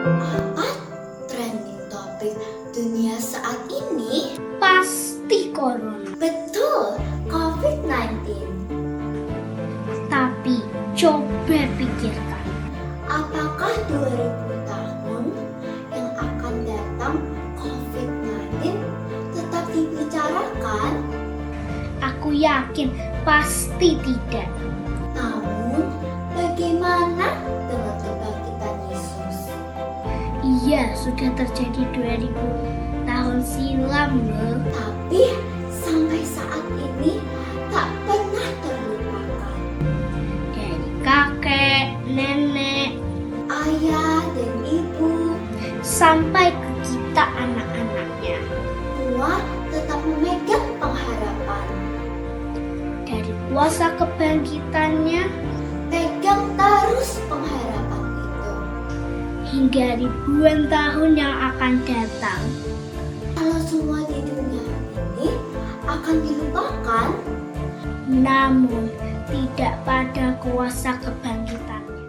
Apa trending topik dunia saat ini? Pasti corona. Betul, COVID-19. Tapi coba pikirkan, Apakah 2000 tahun yang akan datang COVID-19 tetap dibicarakan? aku yakin pasti tidak. Namun, bagaimana dengan kebangkitan Yesus? Iya, sudah terjadi 2000 tahun silam loh. Tapi sampai saat ini tak pernah terlupakan. Dari kakek, nenek, Ayah dan ibu, sampai ke kita anak-anaknya. semua tetap memegang pengharapan. Dari kuasa kebangkitannya Pegang terus pengharapan itu. hingga ribuan tahun yang akan datang. Kalau semua di dunia ini akan dilupakan, Namun tidak pada kuasa kebangkitannya.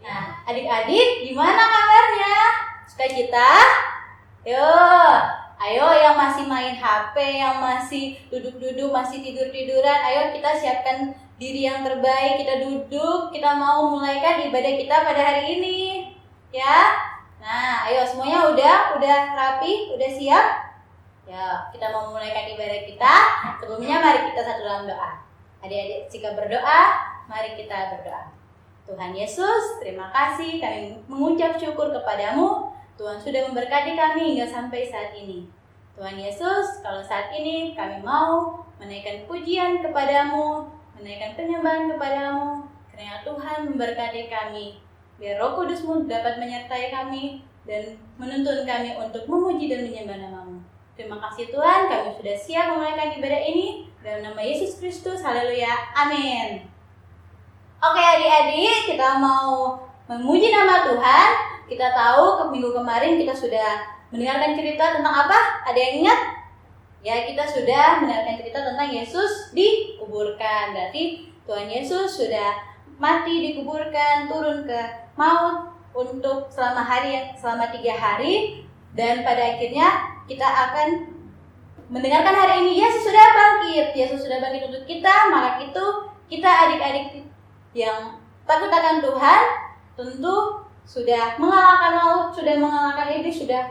Nah, adik-adik, gimana kabarnya? Sukacita? Ayo yang masih main HP, yang masih duduk-duduk, masih tidur-tiduran, ayo kita siapkan diri yang terbaik, kita duduk, kita mau mulaikan ibadah kita pada hari ini. Ya? Nah, ayo semuanya udah rapi, udah siap? Ya, kita mau mulaikan ibadah kita. Sebelumnya mari kita satu dalam doa. Adik-adik, jika berdoa, mari kita berdoa. Tuhan Yesus, terima kasih kami mengucap syukur kepadamu. Tuhan sudah memberkati kami hingga sampai saat ini. Tuhan Yesus, kalau saat ini kami mau menaikkan pujian kepadamu, menaikkan penyembahan kepadamu, karena Tuhan memberkati kami. Biar Roh Kudus-Mu dapat menyertai kami dan menuntun kami untuk memuji dan menyembah nama-Mu. Terima kasih Tuhan, kami sudah siap memulaikan ibadah ini. Dalam nama Yesus Kristus, haleluya, amin. Oke adik-adik, kita mau memuji nama Tuhan. Kita tahu minggu kemarin kita sudah mendengarkan cerita tentang apa? Ada yang ingat? Ya, kita sudah mendengarkan cerita tentang Yesus dikuburkan. Berarti Tuhan Yesus sudah mati, dikuburkan, turun ke maut untuk selama 3 hari. Dan pada akhirnya kita akan mendengarkan hari ini Yesus sudah bangkit. Yesus sudah bangkit untuk kita. Maka itu kita adik-adik yang takut akan Tuhan tentu sudah mengalahkan maut, sudah mengalahkan iblis, sudah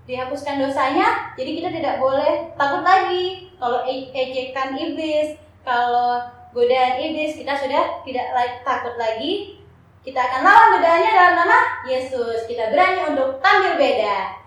dihapuskan dosanya. Jadi kita tidak boleh takut lagi kalau ejekan iblis, kalau godaan iblis, kita sudah tidak takut lagi. Kita akan lawan godaannya dalam nama Yesus. Kita berani untuk tampil beda.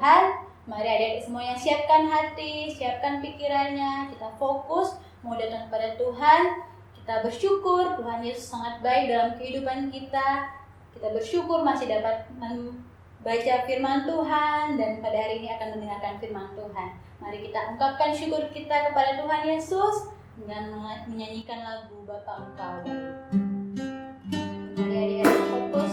Tuhan. Mari adik-adik semuanya siapkan hati, siapkan pikirannya, kita fokus mau datang kepada Tuhan. Kita bersyukur Tuhan Yesus sangat baik dalam kehidupan kita. Kita bersyukur masih dapat membaca firman Tuhan dan pada hari ini akan mendengarkan firman Tuhan. Mari kita ungkapkan syukur kita kepada Tuhan Yesus dengan menyanyikan lagu Bapa Engkau Baik. Mari adik-adik fokus.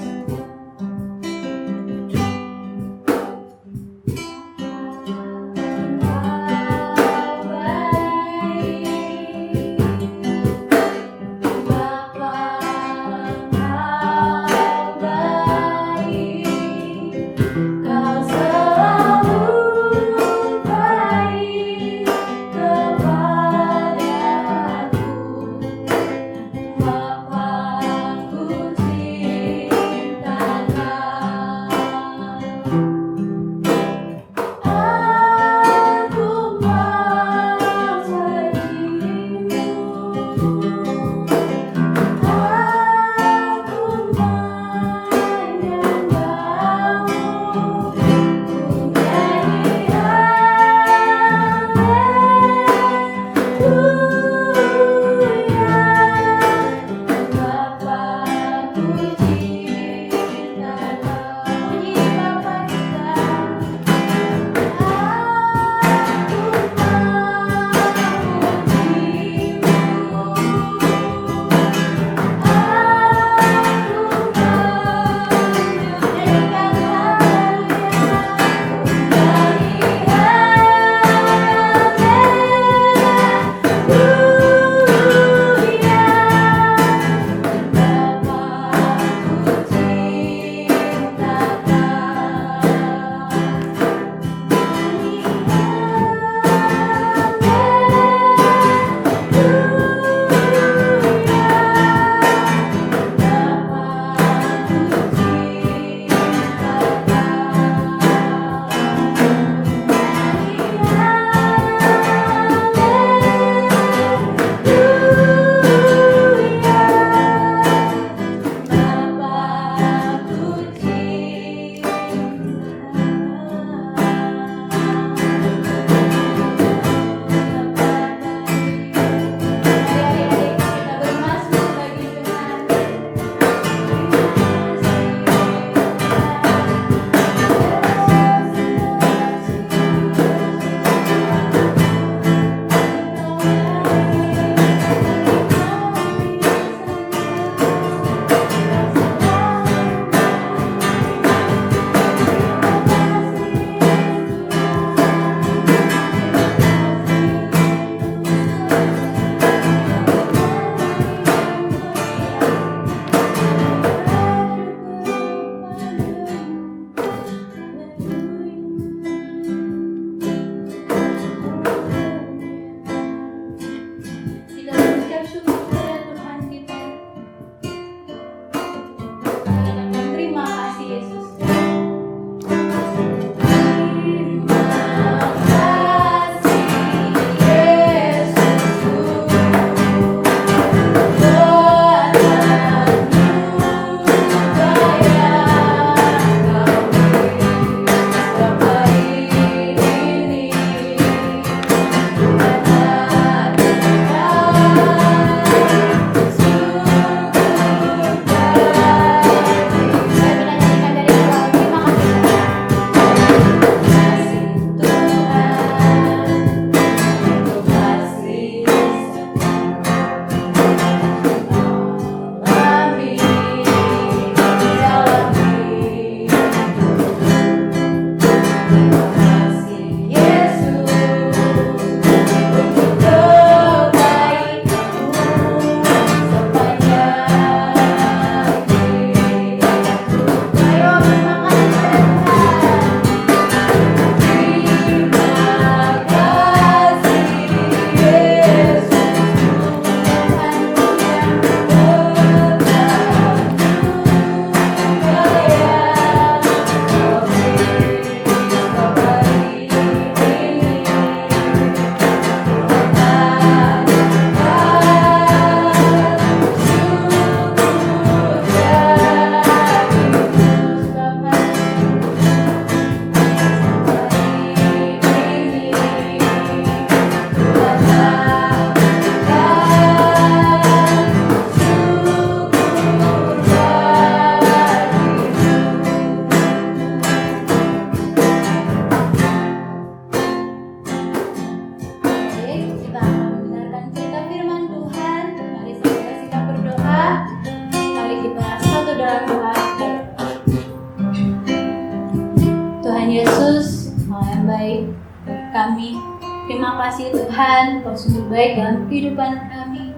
kasih Tuhan, Kau sungguh baik dalam kehidupan kami.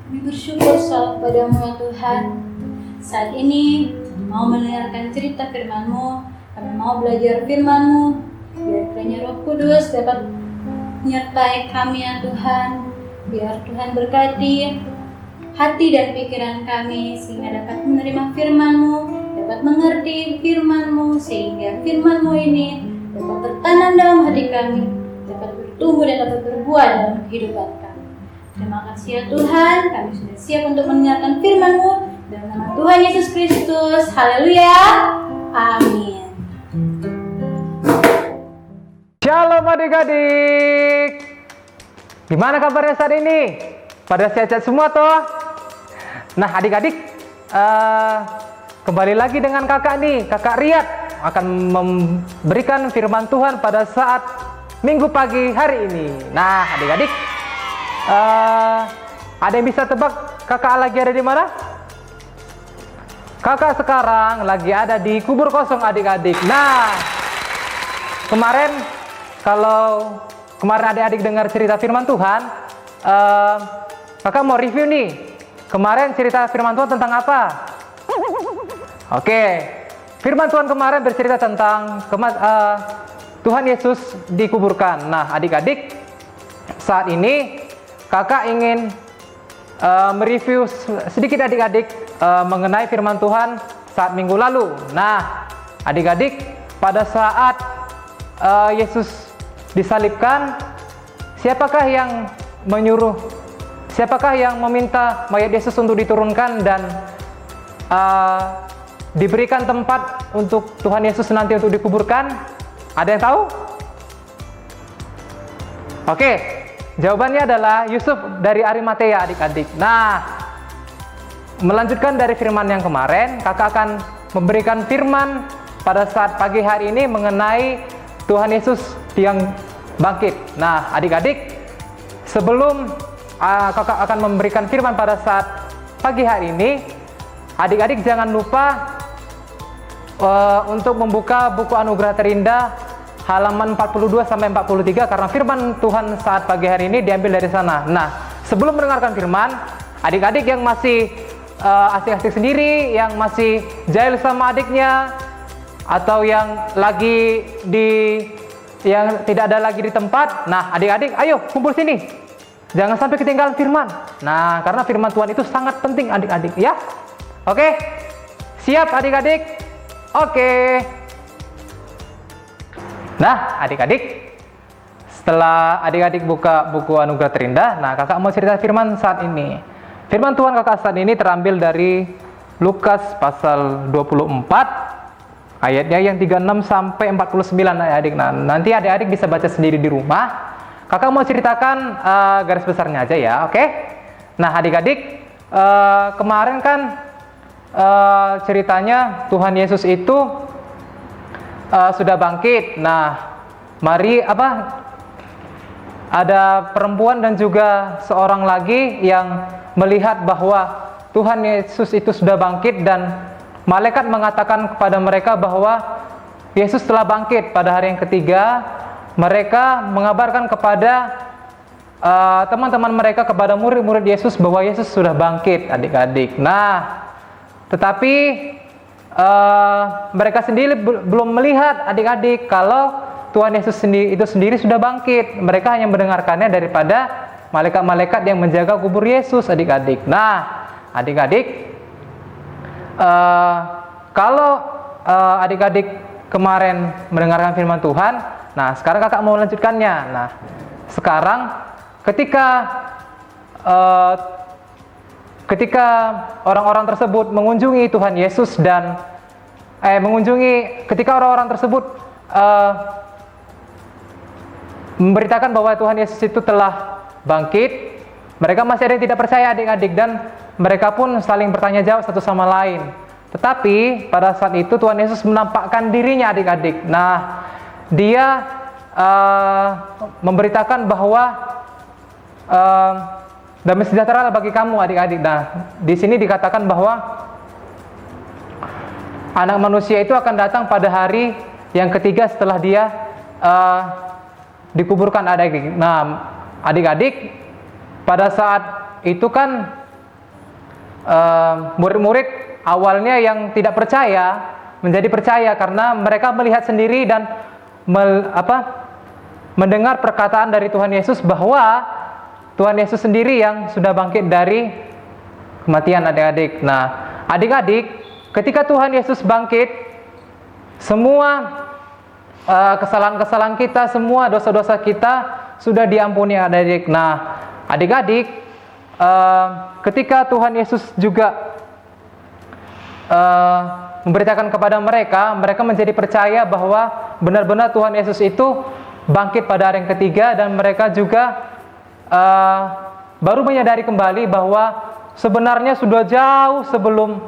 Kami bersyukur selalu padamu ya Tuhan. Saat ini kami mau mendengarkan cerita firman-Mu, kami mau belajar firman-Mu. Biar kiranya Roh Kudus dapat menyertai kami ya Tuhan. Biar Tuhan berkati hati dan pikiran kami sehingga dapat menerima firman-Mu, dapat mengerti firman-Mu, sehingga firman-Mu ini dapat tertanam dalam hati kami, dapat bertumbuh dan dapat berbuah dalam kehidupan kami. Terima kasih ya Tuhan, kami sudah siap untuk mendengarkan firman-Mu dalam nama Tuhan Yesus Kristus. Haleluya. Amin. Shalom adik-adik. Gimana kabarnya saat ini? Pada sehat-sehat semua toh? Nah adik-adik, kembali lagi dengan kakak nih, kakak Riyad akan memberikan firman Tuhan pada saat Minggu pagi hari ini. Nah adik-adik, ada yang bisa tebak kakak lagi ada di mana? Kakak sekarang lagi ada di kubur kosong adik-adik. Nah, kalau kemarin adik-adik dengar cerita firman Tuhan, kakak mau review nih. Kemarin cerita firman Tuhan tentang apa? Oke, firman Tuhan kemarin bercerita tentang Tuhan Yesus dikuburkan. Nah, adik-adik, saat ini kakak ingin mereview sedikit adik-adik mengenai firman Tuhan saat minggu lalu. Nah, adik-adik, pada saat Yesus disalibkan, siapakah yang menyuruh, siapakah yang meminta mayat Yesus untuk diturunkan dan diberikan tempat untuk Tuhan Yesus nanti untuk dikuburkan? Ada yang tahu? Oke, jawabannya adalah Yusuf dari Arimatea adik-adik. Nah, melanjutkan dari firman yang kemarin, kakak akan memberikan firman pada saat pagi hari ini mengenai Tuhan Yesus yang bangkit. Nah, adik-adik, sebelum kakak akan memberikan firman pada saat pagi hari ini, adik-adik jangan lupa untuk membuka buku Anugerah Terindah halaman 42 sampai 43 karena firman Tuhan saat pagi hari ini diambil dari sana. Nah, sebelum mendengarkan firman, adik-adik yang masih asik-asik sendiri, yang masih jahil sama adiknya, atau yang lagi yang tidak ada lagi di tempat, nah adik-adik ayo kumpul sini, jangan sampai ketinggalan firman. Nah, karena firman Tuhan itu sangat penting adik-adik ya. Oke, siap adik-adik? Oke. Nah adik-adik, setelah adik-adik buka buku Anugerah Terindah, nah kakak mau cerita firman saat ini. Firman Tuhan kakak saat ini terambil dari Lukas pasal 24 ayatnya yang 36 sampai 49 adik-adik. Nah, nanti adik-adik bisa baca sendiri di rumah. Kakak mau ceritakan garis besarnya aja ya, oke? Nah, adik-adik, kemarin kan ceritanya Tuhan Yesus itu sudah bangkit. Nah, ada perempuan dan juga seorang lagi yang melihat bahwa Tuhan Yesus itu sudah bangkit dan malaikat mengatakan kepada mereka bahwa Yesus telah bangkit. Pada hari yang ketiga, mereka mengabarkan kepada teman-teman mereka, kepada murid-murid Yesus bahwa Yesus sudah bangkit, adik-adik. Nah, tetapi mereka sendiri belum melihat adik-adik kalau Tuhan Yesus itu sendiri sudah bangkit. Mereka hanya mendengarkannya daripada malaikat-malaikat yang menjaga kubur Yesus, adik-adik. Nah, adik-adik, kalau adik-adik kemarin mendengarkan firman Tuhan, nah sekarang kakak mau melanjutkannya. Nah, sekarang ketika orang-orang tersebut mengunjungi Tuhan Yesus dan ketika orang-orang tersebut memberitakan bahwa Tuhan Yesus itu telah bangkit, mereka masih ada yang tidak percaya adik-adik dan mereka pun saling bertanya jawab satu sama lain. Tetapi pada saat itu Tuhan Yesus menampakkan dirinya adik-adik. Nah, dia memberitakan bahwa damai sejahtera bagi kamu adik-adik. Nah, di sini dikatakan bahwa Anak Manusia itu akan datang pada hari yang ketiga setelah dia dikuburkan adik-adik. Nah, adik-adik, pada saat itu kan murid-murid awalnya yang tidak percaya menjadi percaya karena mereka melihat sendiri dan mendengar perkataan dari Tuhan Yesus bahwa Tuhan Yesus sendiri yang sudah bangkit dari kematian adik-adik. Nah, adik-adik, ketika Tuhan Yesus bangkit, semua kesalahan-kesalahan kita, semua dosa-dosa kita sudah diampuni adik-adik. Nah, adik-adik, ketika Tuhan Yesus juga memberitakan kepada mereka, mereka menjadi percaya bahwa benar-benar Tuhan Yesus itu bangkit pada hari yang ketiga, dan mereka juga baru menyadari kembali bahwa sebenarnya sudah jauh sebelum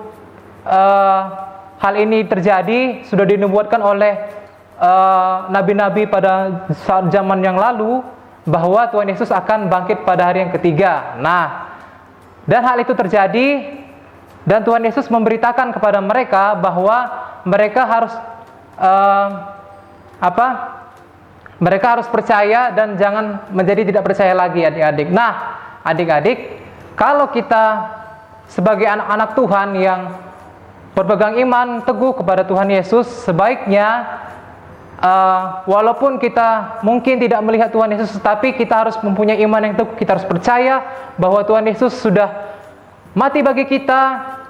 hal ini terjadi, sudah dinubuatkan oleh nabi-nabi pada saat zaman yang lalu bahwa Tuhan Yesus akan bangkit pada hari yang ketiga. Nah, dan hal itu terjadi, dan Tuhan Yesus memberitakan kepada mereka bahwa mereka harus mereka harus percaya dan jangan menjadi tidak percaya lagi, adik-adik. Nah, adik-adik, kalau kita sebagai anak-anak Tuhan yang berpegang iman teguh kepada Tuhan Yesus, sebaiknya walaupun kita mungkin tidak melihat Tuhan Yesus, tetapi kita harus mempunyai iman yang teguh. Kita harus percaya bahwa Tuhan Yesus sudah mati bagi kita,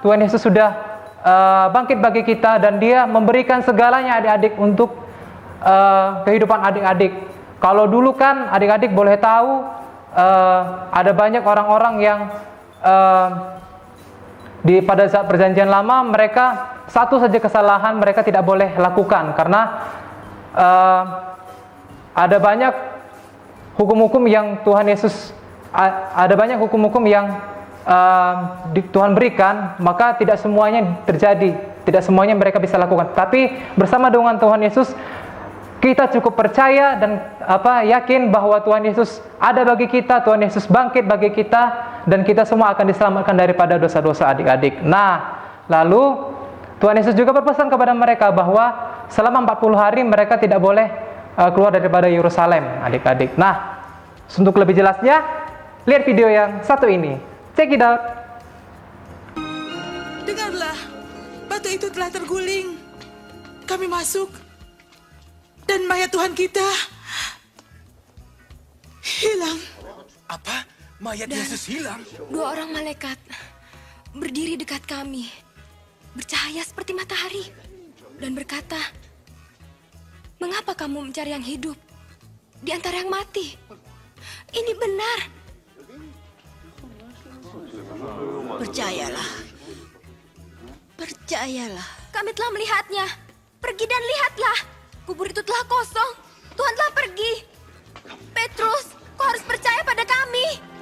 Tuhan Yesus sudah bangkit bagi kita, dan Dia memberikan segalanya adik-adik untuk kehidupan adik-adik. Kalau dulu kan adik-adik boleh tahu ada banyak orang-orang yang pada saat perjanjian lama mereka satu saja kesalahan mereka tidak boleh lakukan, karena ada banyak hukum-hukum yang Tuhan Yesus Tuhan berikan, maka tidak semuanya terjadi, tidak semuanya mereka bisa lakukan. Tapi bersama dengan Tuhan Yesus, kita cukup percaya dan yakin bahwa Tuhan Yesus ada bagi kita, Tuhan Yesus bangkit bagi kita, dan kita semua akan diselamatkan daripada dosa-dosa adik-adik. Nah, lalu Tuhan Yesus juga berpesan kepada mereka bahwa selama 40 hari mereka tidak boleh keluar daripada Yerusalem, adik-adik. Nah, untuk lebih jelasnya, lihat video yang satu ini. Check it out. Dengarlah, batu itu telah terguling. Kami masuk, dan mayat Tuhan kita hilang. Apa? Mayat Yesus hilang? 2 orang malaikat berdiri dekat kami, bercahaya seperti matahari, dan berkata, "Mengapa kamu mencari yang hidup di antara yang mati? Ini benar." Percayalah. Percayalah. Kami telah melihatnya. Pergi dan lihatlah. Kubur itu telah kosong. Tuhan telah pergi. Petrus, kau harus percaya pada kami.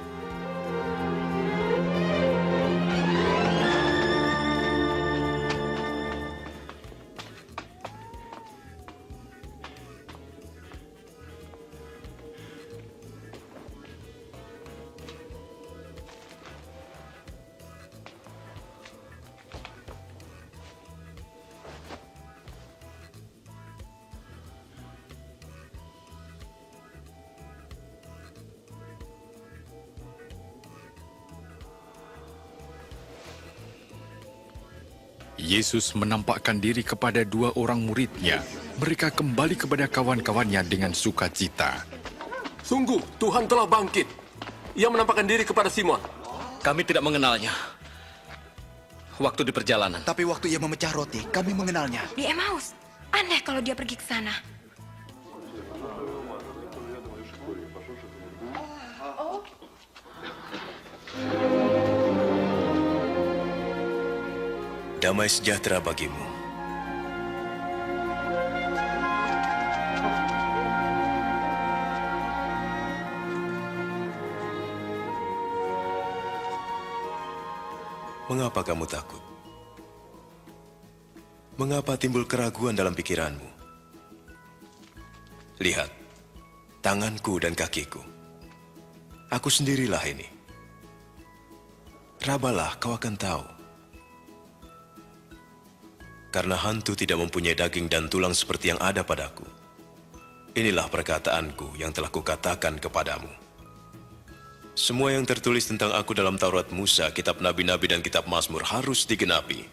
Yesus menampakkan diri kepada 2 orang muridnya. Mereka kembali kepada kawan-kawannya dengan sukacita. Sungguh, Tuhan telah bangkit. Ia menampakkan diri kepada Simon. Kami tidak mengenalnya waktu di perjalanan. Tapi waktu ia memecah roti, kami mengenalnya. Di Emmaus. Aneh kalau dia pergi ke sana. Damai sejahtera bagimu. Mengapa kamu takut? Mengapa timbul keraguan dalam pikiranmu? Lihat, tanganku dan kakiku. Aku sendirilah ini. Rabalah, kau akan tahu. Karena hantu tidak mempunyai daging dan tulang seperti yang ada padaku. Inilah perkataanku yang telah kukatakan kepadamu. Semua yang tertulis tentang aku dalam Taurat Musa, kitab Nabi-Nabi dan kitab Mazmur harus digenapi.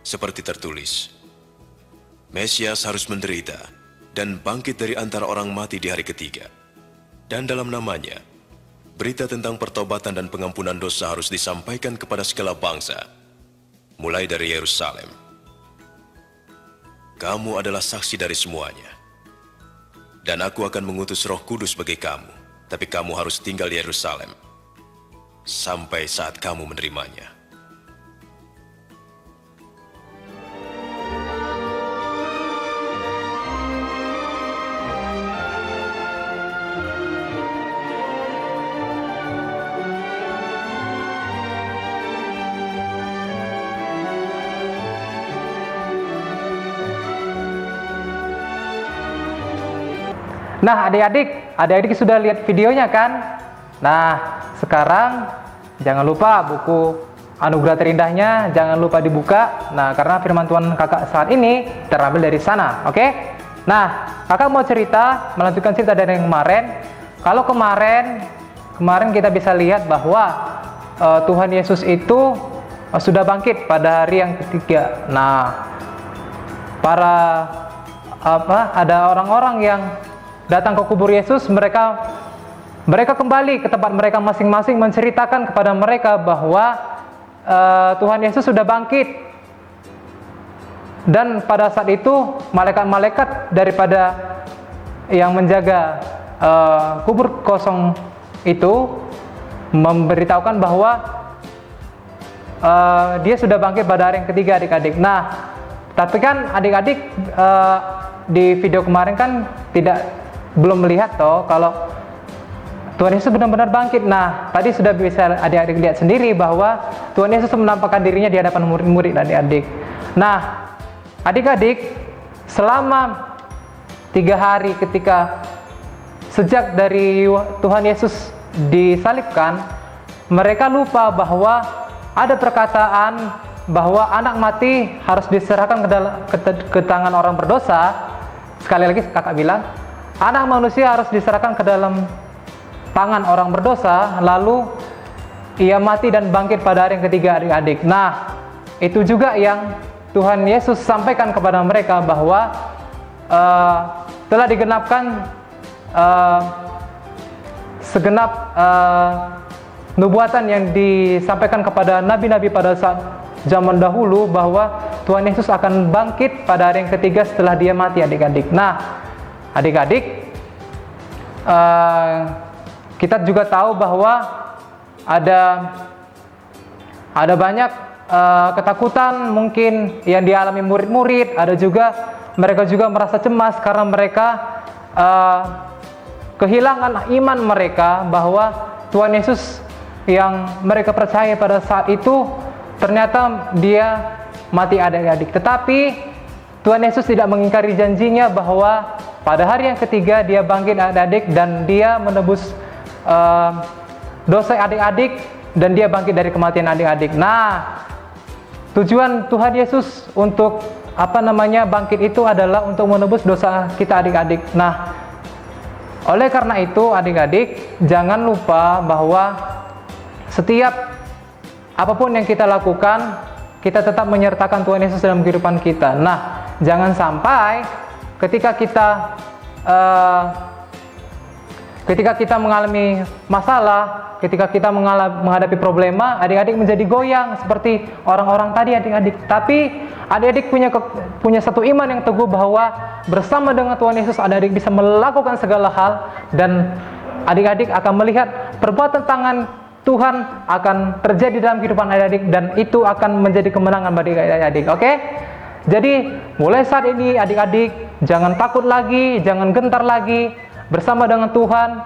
Seperti tertulis, Mesias harus menderita dan bangkit dari antara orang mati di hari ketiga. Dan dalam namanya, berita tentang pertobatan dan pengampunan dosa harus disampaikan kepada segala bangsa, mulai dari Yerusalem. Kamu adalah saksi dari semuanya. Dan aku akan mengutus Roh Kudus bagi kamu, tapi kamu harus tinggal di Yerusalem sampai saat kamu menerimanya. Nah, adik-adik sudah lihat videonya kan? Nah, sekarang jangan lupa buku Anugerah Terindahnya jangan lupa dibuka. Nah, karena firman Tuhan kakak saat ini terambil dari sana, oke? Nah, kakak mau melanjutkan cerita dari yang kemarin. Kalau kemarin kita bisa lihat bahwa Tuhan Yesus itu sudah bangkit pada hari yang ketiga. Nah, ada orang-orang yang datang ke kubur Yesus, mereka kembali ke tempat mereka masing-masing menceritakan kepada mereka bahwa Tuhan Yesus sudah bangkit. Dan pada saat itu malaikat-malaikat daripada yang menjaga kubur kosong itu memberitahukan bahwa dia sudah bangkit pada hari yang ketiga, adik-adik. Nah, tapi kan adik-adik di video kemarin kan belum melihat kalau Tuhan Yesus benar-benar bangkit. Nah, tadi sudah bisa adik-adik lihat sendiri bahwa Tuhan Yesus menampakkan dirinya di hadapan murid-murid adik-adik. Nah, adik-adik, selama 3 hari sejak dari Tuhan Yesus disalibkan, mereka lupa bahwa ada perkataan bahwa anak mati harus diserahkan ke tangan orang berdosa. Sekali lagi kakak bilang, anak manusia harus diserahkan ke dalam tangan orang berdosa, lalu ia mati dan bangkit pada hari yang ketiga, adik-adik. Nah, itu juga yang Tuhan Yesus sampaikan kepada mereka bahwa telah digenapkan segenap nubuatan yang disampaikan kepada nabi-nabi pada saat zaman dahulu bahwa Tuhan Yesus akan bangkit pada hari yang ketiga setelah dia mati, adik-adik. Nah, adik-adik, kita juga tahu bahwa ada banyak ketakutan mungkin yang dialami murid-murid. Ada juga mereka juga merasa cemas karena mereka kehilangan iman mereka bahwa Tuhan Yesus yang mereka percaya pada saat itu ternyata dia mati, adik-adik. Tetapi Tuhan Yesus tidak mengingkari janjinya bahwa pada hari yang ketiga dia bangkit, adik-adik, dan dia menebus dosa adik-adik, dan dia bangkit dari kematian, adik-adik. Nah, tujuan Tuhan Yesus untuk bangkit itu adalah untuk menebus dosa kita, adik-adik. Nah, oleh karena itu adik-adik, jangan lupa bahwa setiap apapun yang kita lakukan, kita tetap menyertakan Tuhan Yesus dalam kehidupan kita. Nah, jangan sampai ketika kita mengalami masalah, ketika kita menghadapi problema, adik-adik menjadi goyang seperti orang-orang tadi, adik-adik. Tapi adik-adik punya satu iman yang teguh bahwa bersama dengan Tuhan Yesus, adik-adik bisa melakukan segala hal, dan adik-adik akan melihat perbuatan tangan Tuhan akan terjadi dalam kehidupan adik-adik, dan itu akan menjadi kemenangan bagi adik-adik. Oke? Jadi mulai saat ini adik-adik jangan takut lagi, jangan gentar lagi. Bersama dengan Tuhan,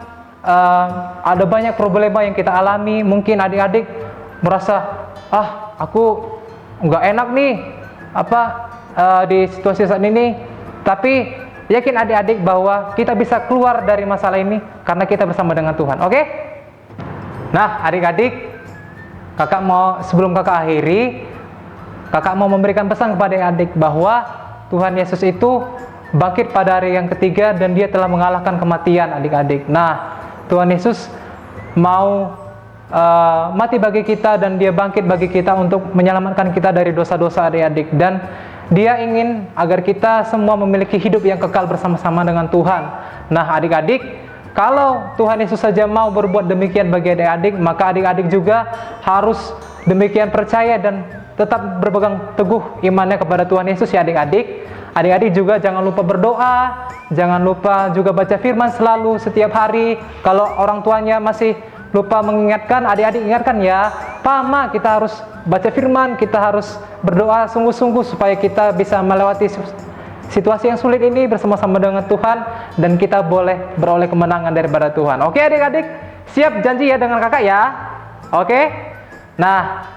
ada banyak problema yang kita alami. Mungkin adik-adik merasa, aku nggak enak nih di situasi saat ini. Tapi yakin adik-adik bahwa kita bisa keluar dari masalah ini karena kita bersama dengan Tuhan. Oke? Nah, adik-adik, sebelum kakak akhiri, kakak mau memberikan pesan kepada adik-adik bahwa Tuhan Yesus itu bangkit pada hari yang ketiga dan dia telah mengalahkan kematian, adik-adik. Nah, Tuhan Yesus mau mati bagi kita dan dia bangkit bagi kita untuk menyelamatkan kita dari dosa-dosa, adik-adik. Dan dia ingin agar kita semua memiliki hidup yang kekal bersama-sama dengan Tuhan. Nah, adik-adik, kalau Tuhan Yesus saja mau berbuat demikian bagi adik-adik, maka adik-adik juga harus demikian percaya dan tetap berpegang teguh imannya kepada Tuhan Yesus, ya adik-adik. Adik-adik juga jangan lupa berdoa, jangan lupa juga baca firman selalu setiap hari. Kalau orang tuanya masih lupa mengingatkan, adik-adik ingatkan ya, Mama, kita harus baca firman, kita harus berdoa sungguh-sungguh supaya kita bisa melewati situasi yang sulit ini bersama-sama dengan Tuhan dan kita boleh beroleh kemenangan daripada Tuhan. Oke adik-adik, siap janji ya dengan kakak ya? Oke? Nah,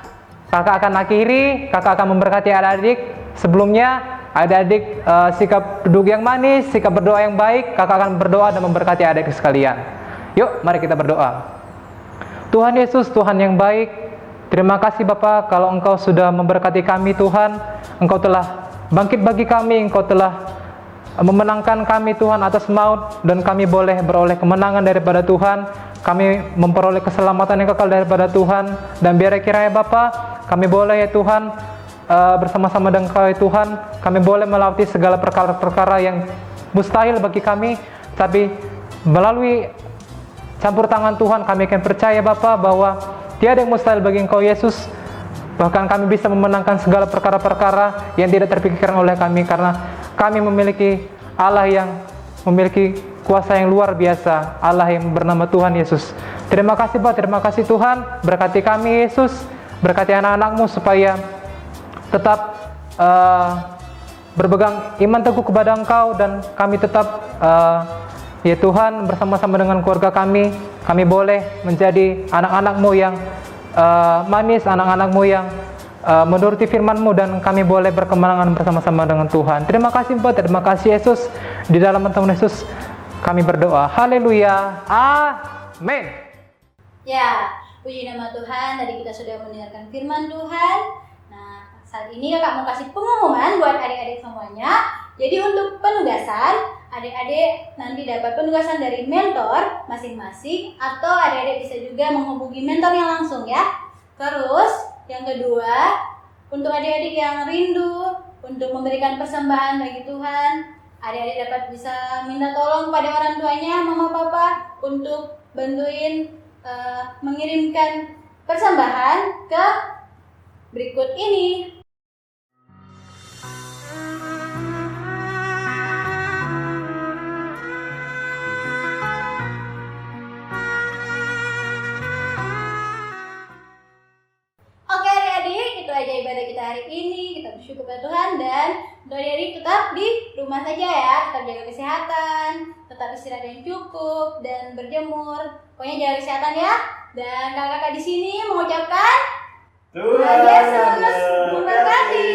kakak akan akhiri, kakak akan memberkati adik-adik. Sebelumnya, adik-adik sikap duduk yang manis, sikap berdoa yang baik, kakak akan berdoa dan memberkati adik sekalian. Yuk, mari kita berdoa. Tuhan Yesus, Tuhan yang baik, terima kasih Bapa kalau Engkau sudah memberkati kami Tuhan. Engkau telah bangkit bagi kami, Engkau telah memenangkan kami Tuhan atas maut, dan kami boleh beroleh kemenangan daripada Tuhan. Kami memperoleh keselamatan yang kekal daripada Tuhan. Dan biar kiranya Bapa, kami boleh ya Tuhan, bersama-sama dengan Kau ya Tuhan, kami boleh melewati segala perkara-perkara yang mustahil bagi kami, tapi melalui campur tangan Tuhan kami akan percaya Bapa bahwa tiada yang mustahil bagi Engkau Yesus. Bahkan kami bisa memenangkan segala perkara-perkara yang tidak terpikirkan oleh kami, karena kami memiliki Allah yang memiliki kuasa yang luar biasa, Allah yang bernama Tuhan Yesus. Terima kasih Pak, terima kasih Tuhan. Berkati kami Yesus, berkati anak-anak-Mu supaya tetap berpegang iman teguh kepada Engkau, dan kami tetap ya Tuhan bersama-sama dengan keluarga kami boleh menjadi anak-anak-Mu yang manis, anak-anak-Mu yang menuruti firman-Mu, dan kami boleh berkemenangan bersama-sama dengan Tuhan. Terima kasih Pak, terima kasih Yesus. Di dalam nama Tuhan Yesus kami berdoa. Haleluya. Amin. Ya, puji nama Tuhan. Tadi kita sudah mendengarkan firman Tuhan. Nah, saat ini kakak mau kasih pengumuman buat adik-adik semuanya. Jadi untuk penugasan, adik-adik nanti dapat penugasan dari mentor masing-masing, atau adik-adik bisa juga menghubungi mentornya langsung ya. Terus yang kedua, untuk adik-adik yang rindu untuk memberikan persembahan bagi Tuhan, adik-adik dapat bisa minta tolong pada orang tuanya, mama papa, untuk bantuin mengirimkan persembahan ke berikut ini. Oke adik-adik, itu aja ibadah kita hari ini. Kita bersyukur pada Tuhan, dan untuk adik-adik tetap di rumah saja ya, tetap jaga kesehatan, tetap istirahat yang cukup, dan berjemur. Pokoknya jaga kesehatan ya. Dan kakak-kakak di sini mengucapkan Tuhan Yesus memberkati.